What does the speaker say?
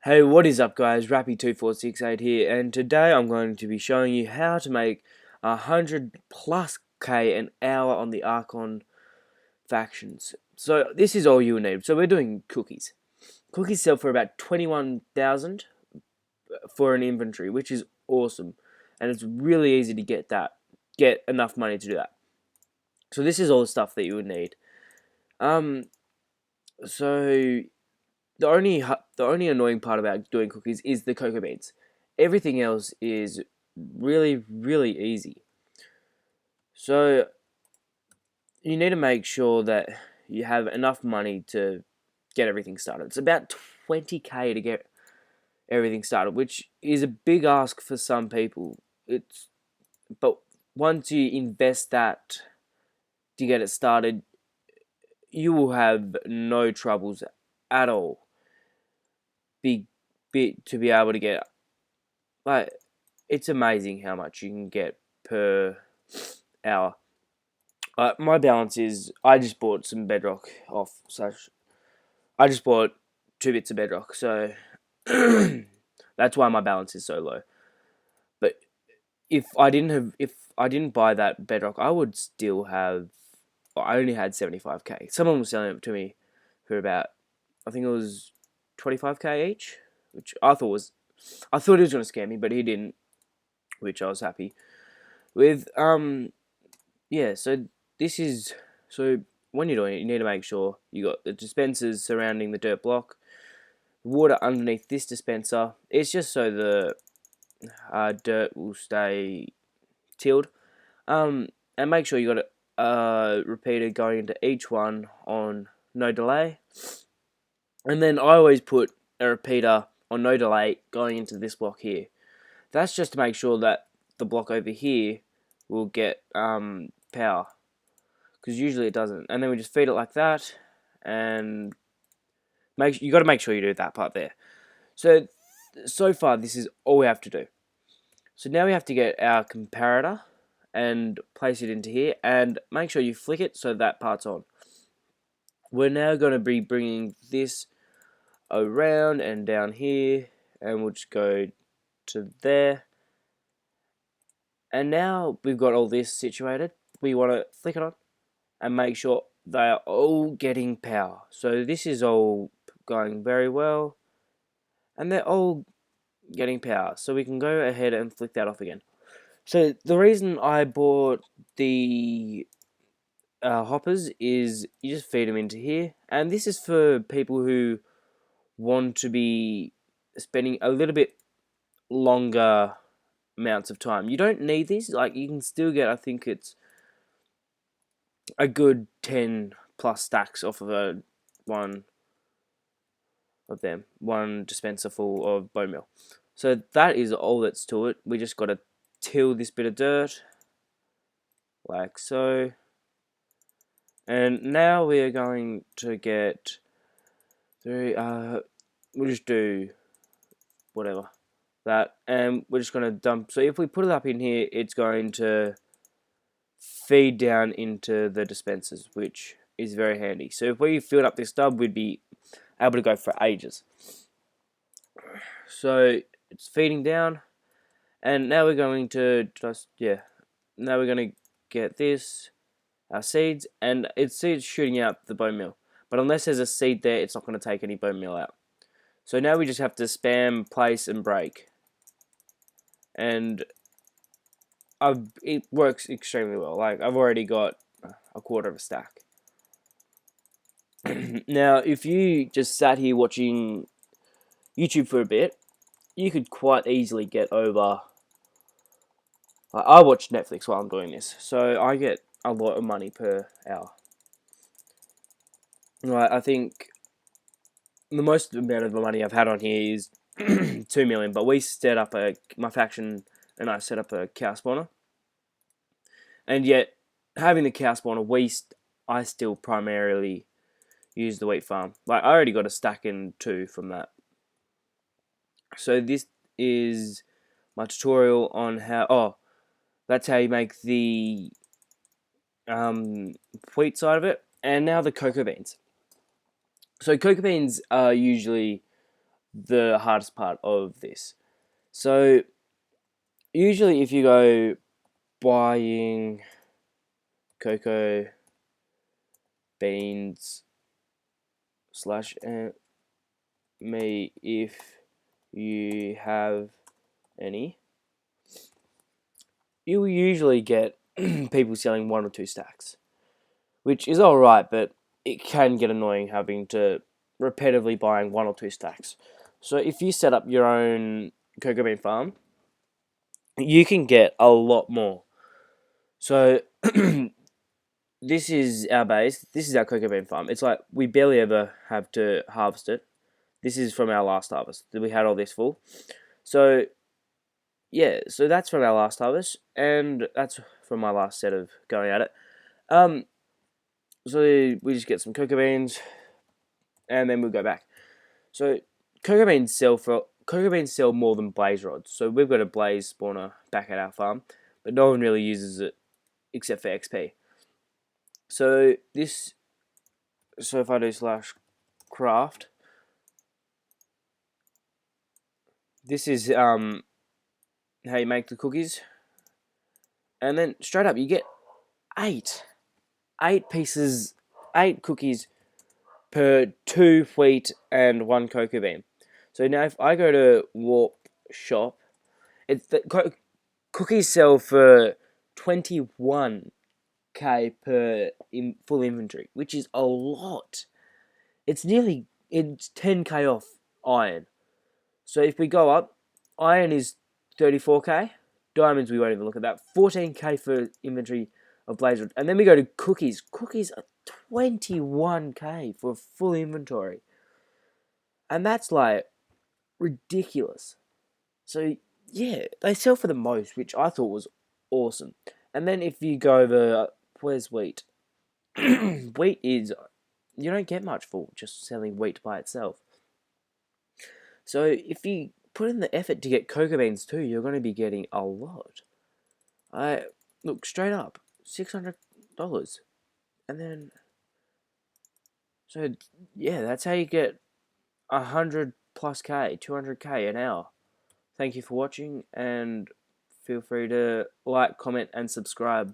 Hey, what is up guys, Rappy2468 here, and today I'm going to be showing you how to make 100+k an hour on the Archon factions. So this is all you need. So we're doing cookies. Cookies sell for about 21,000 for an inventory, which is awesome. And it's really easy to get enough money to do that. So this is all the stuff that you would need. So the only annoying part about doing cookies is the cocoa beans. Everything else is really easy. So you need to make sure that you have enough money to get everything started. It's about 20k to get everything started, which is a big ask for some people. But once you invest that to get it started, you will have no troubles at all. To be able to get, like, it's amazing how much you can get per hour. My balance is, I just bought some bedrock off, I just bought 2 bits of bedrock, so that's why my balance is so low. But if I didn't buy that bedrock, I would still have, I only had 75k. Someone was selling it to me for about, I think it was 25k each, which I thought he was going to scam me, but he didn't, which I was happy with. Yeah, so this is, so when you're doing it, you need to make sure you got the dispensers surrounding the dirt block, water underneath this dispenser. It's just so the dirt will stay tilled. And make sure you got a repeater going into each one on no delay. And then I always put a repeater on no delay going into this block here. That's just to make sure that the block over here will get power, because usually it doesn't. And then we just feed it like that, and you got to make sure you do that part there. So far this is all we have to do. So now we have to get our comparator and place it into here, and make sure you flick it so that part's on. We're now going to be bringing this around and down here, and we'll just go to there. And now we've got all this situated, we want to flick it on and make sure they are all getting power. So this is all going very well, and they're all getting power. So we can go ahead and flick that off again. So the reason I bought the hoppers is you just feed them into here, and this is for people who want to be spending a little bit longer amounts of time. You don't need these, like, you can still get, I think it's a good 10 plus stacks off of one dispenser full of bone meal. So that is all that's to it. We just got to till this bit of dirt like so, and now we are going to get through, we'll just do whatever that, and we're just going to dump. So if we put it up in here, it's going to feed down into the dispensers, which is very handy. So if we filled up this tub, we'd be able to go for ages. So it's feeding down, and now we're going to now we're going to get this, our seeds, and it's shooting out the bone meal. But unless there's a seed there, it's not going to take any bone meal out. So now we just have to spam, place, and break, and it works extremely well. Like, I've already got a quarter of a stack. Now, if you just sat here watching YouTube for a bit, you could quite easily get over. I watch Netflix while I'm doing this, so I get a lot of money per hour. Right, I think the most amount of money I've had on here is 2 million, but we set up my faction and I set up a cow spawner, and yet having the cow spawner, I still primarily use the wheat farm. Like, I already got a stack in 2 from that. So this is my tutorial on how, that's how you make the wheat side of it. And now the cocoa beans. So cocoa beans are usually the hardest part of this. So usually if you go buying cocoa beans slash me if you have any, you will usually get people selling 1 or 2 stacks, which is alright, but it can get annoying having to repetitively buying 1 or 2 stacks. So if you set up your own cocoa bean farm, you can get a lot more. So this is our base. This is our cocoa bean farm. It's like we barely ever have to harvest it. This is from our last harvest. We had all this full. So yeah, so that's from our last harvest, and that's from my last set of going at it. So we just get some cocoa beans, and then we'll go back. So cocoa beans sell more than blaze rods. So we've got a blaze spawner back at our farm, but no one really uses it except for XP. So if I do /craft, this is how you make the cookies, and then straight up you get 8 cookies per 2 wheat and 1 cocoa bean. So now if I go to Warp Shop, cookies sell for 21k per full inventory, which is a lot. It's 10k off iron. So if we go up, iron is 34k. Diamonds, we won't even look at that. 14k for inventory of blaze, and then we go to cookies. Cookies are 21k for full inventory, and that's like ridiculous. So yeah, they sell for the most, which I thought was awesome. And then if you go over, where's wheat? Wheat is, you don't get much for just selling wheat by itself. So if you put in the effort to get cocoa beans too, you're going to be getting a lot. I look straight up $600, and then so yeah, that's how you get 100+ k, 200k an hour. Thank you for watching, and feel free to like, comment, and subscribe.